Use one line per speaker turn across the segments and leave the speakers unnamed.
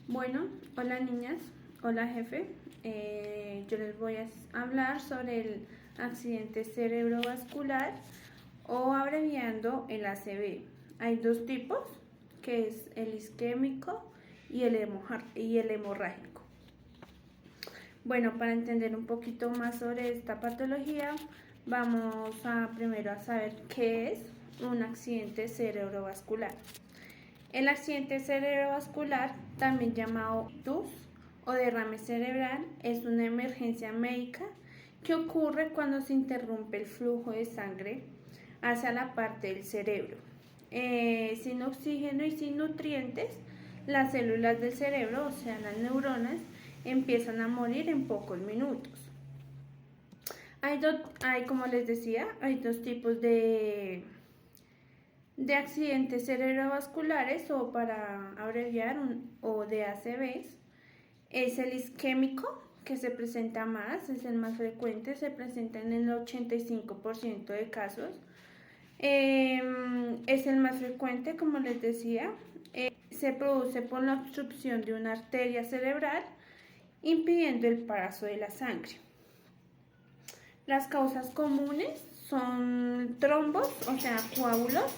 Bueno, hola niñas, hola jefe. Yo les voy a hablar sobre el accidente cerebrovascular o abreviando el ACV. Hay dos tipos, que es el isquémico y el hemorrágico. Bueno, para entender un poquito más sobre esta patología, vamos a primero a saber qué es un accidente cerebrovascular. El accidente cerebrovascular, también llamado ictus o derrame cerebral, es una emergencia médica que ocurre cuando se interrumpe el flujo de sangre hacia la parte del cerebro. Sin oxígeno y sin nutrientes, las células del cerebro, o sea, las neuronas, empiezan a morir en pocos minutos. Como les decía, hay dos tipos de accidentes cerebrovasculares, o para abreviar, o de ACVs. Es el isquémico, que se presenta más, es el más frecuente, se presenta en el 85% de casos. Es el más frecuente, como les decía. Se produce por la obstrucción de una arteria cerebral, impidiendo el paso de la sangre. Las causas comunes son trombos, o sea, coágulos,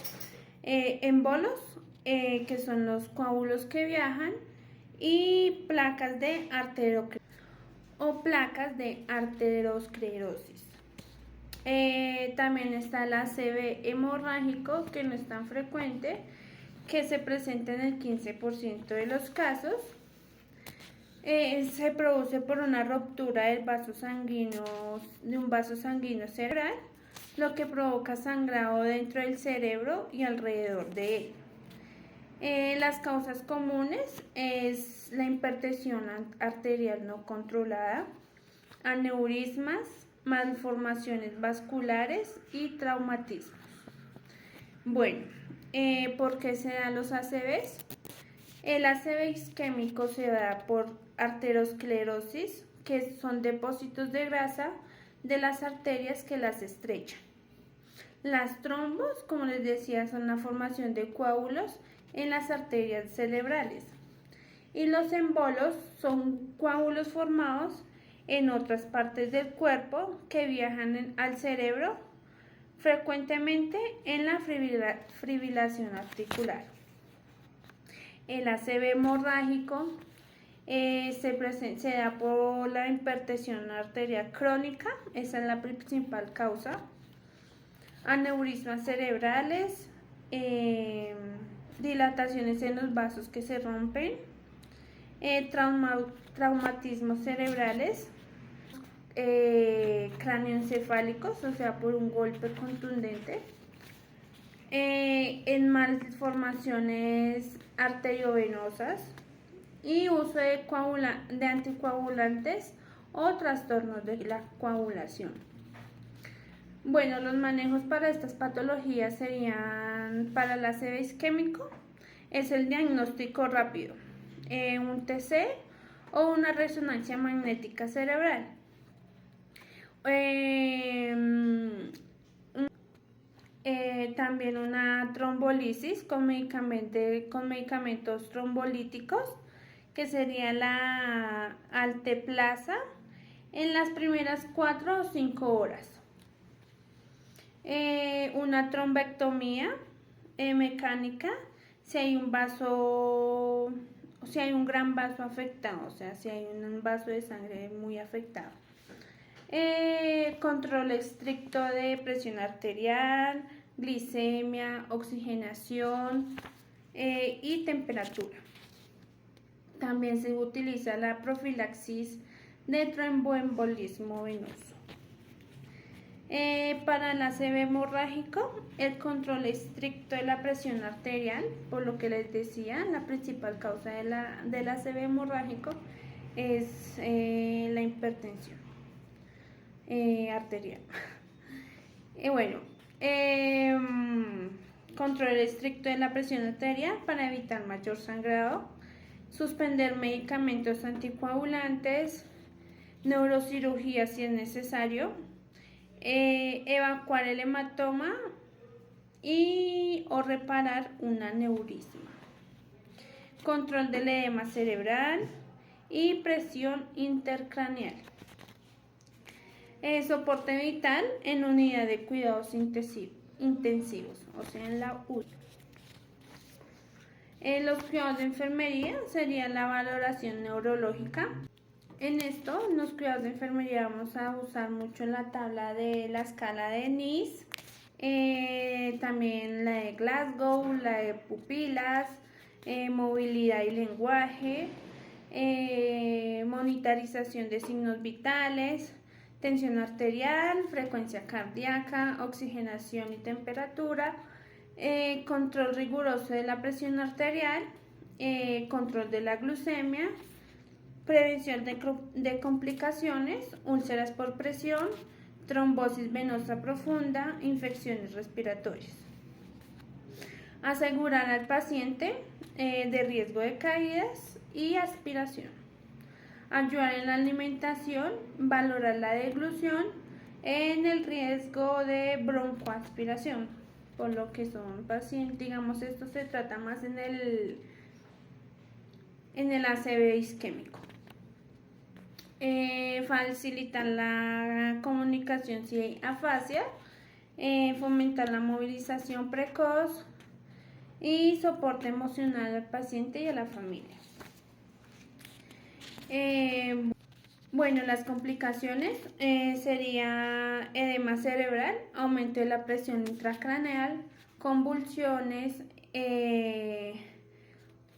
embolos, que son los coágulos que viajan, y placas de arteriosclerosis. También está el ACV hemorrágico, que no es tan frecuente, que se presenta en el 15% de los casos. Se produce por una ruptura de un vaso sanguíneo cerebral, lo que provoca sangrado dentro del cerebro y alrededor de él. Las causas comunes es la hipertensión arterial no controlada, aneurismas, malformaciones vasculares y traumatismos. Bueno, ¿por qué se dan los ACVs? El ACV isquémico se da por arteriosclerosis, que son depósitos de grasa de las arterias que las estrechan. Las trombos, como les decía, son la formación de coágulos en las arterias cerebrales. Y los embolos son coágulos formados en otras partes del cuerpo que viajan al cerebro, frecuentemente en la fibrilación articular. El ACV hemorrágico se da por la hipertensión arterial crónica, esa es la principal causa. Aneurismas cerebrales, dilataciones en los vasos que se rompen, traumatismos cerebrales, cráneoencefálicos, o sea, por un golpe contundente, en malformaciones arteriovenosas y uso de anticoagulantes o trastornos de la coagulación. Bueno, los manejos para estas patologías serían: para el ACV isquémico es el diagnóstico rápido, un TC o una resonancia magnética cerebral. También una trombolisis con medicamentos trombolíticos, que sería la alteplasa, en las primeras 4 o 5 horas. Una trombectomía mecánica si hay un gran vaso afectado, o sea, si hay un vaso de sangre muy afectado. Control estricto de presión arterial, glicemia, oxigenación y temperatura. También se utiliza la profilaxis de tromboembolismo venoso. Para el ACV hemorrágico, el control estricto de la presión arterial, por lo que les decía, la principal causa del ACV hemorrágico es la hipertensión arterial. Control estricto de la presión arterial para evitar mayor sangrado, suspender medicamentos anticoagulantes, neurocirugía si es necesario, evacuar el hematoma o reparar un aneurisma. control del edema cerebral y presión intercraneal. Soporte vital en unidad de cuidados intensivos, o sea, en la UCI. Los cuidados de enfermería sería la valoración neurológica. En esto, en los cuidados de enfermería vamos a usar mucho la tabla de la escala de Nice, también la de Glasgow, la de pupilas, movilidad y lenguaje, monitorización de signos vitales, tensión arterial, frecuencia cardíaca, oxigenación y temperatura, control riguroso de la presión arterial, control de la glucemia, prevención de complicaciones, úlceras por presión, trombosis venosa profunda, infecciones respiratorias. Asegurar al paciente de riesgo de caídas y aspiración. Ayudar en la alimentación, valorar la deglución en el riesgo de broncoaspiración, por lo que son pacientes, digamos, esto se trata más en el ACV isquémico. Facilitar la comunicación si hay afasia, fomentar la movilización precoz y soporte emocional al paciente y a la familia. Bueno, las complicaciones sería edema cerebral, aumento de la presión intracraneal, convulsiones,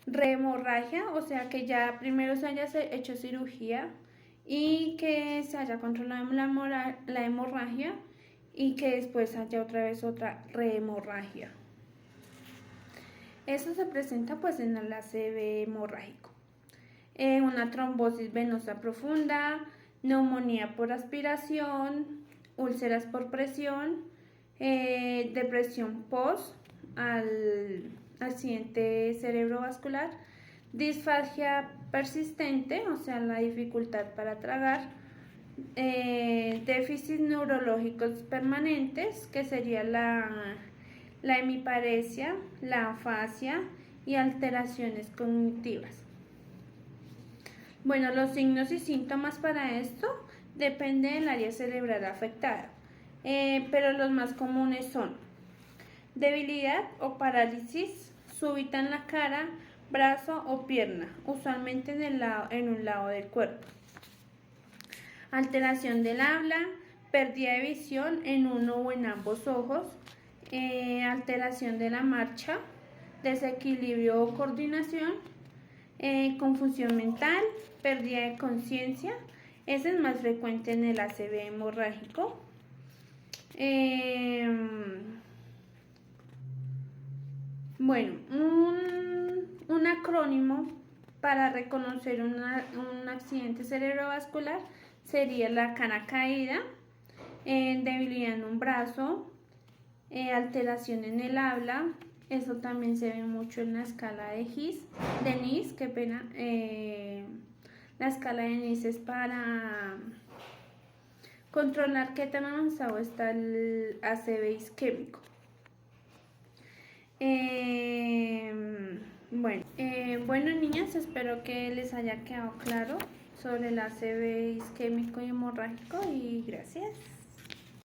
rehemorragia, o sea que ya primero se haya hecho cirugía y que se haya controlado la hemorragia y que después haya otra vez otra rehemorragia. Eso se presenta pues en el ACV hemorrágico. Una trombosis venosa profunda, neumonía por aspiración, úlceras por presión, depresión post al accidente cerebrovascular, disfagia persistente, o sea, la dificultad para tragar, déficits neurológicos permanentes, que sería la hemiparesia, la afasia y alteraciones cognitivas. Bueno, los signos y síntomas para esto dependen del área cerebral afectada, pero los más comunes son debilidad o parálisis súbita en la cara, brazo o pierna, usualmente en un lado del cuerpo. Alteración del habla, pérdida de visión en uno o en ambos ojos, alteración de la marcha, desequilibrio o coordinación, confusión mental, pérdida de conciencia. Ese es más frecuente en el ACV hemorrágico. Bueno, un acrónimo para reconocer un accidente cerebrovascular sería la cara caída, debilidad en un brazo, alteración en el habla. Eso también se ve mucho en la escala de Nice, qué pena. La escala de Nice es para controlar qué tan avanzado está el ACV isquémico. Bueno, niñas, espero que les haya quedado claro sobre el ACV isquémico y hemorrágico y gracias.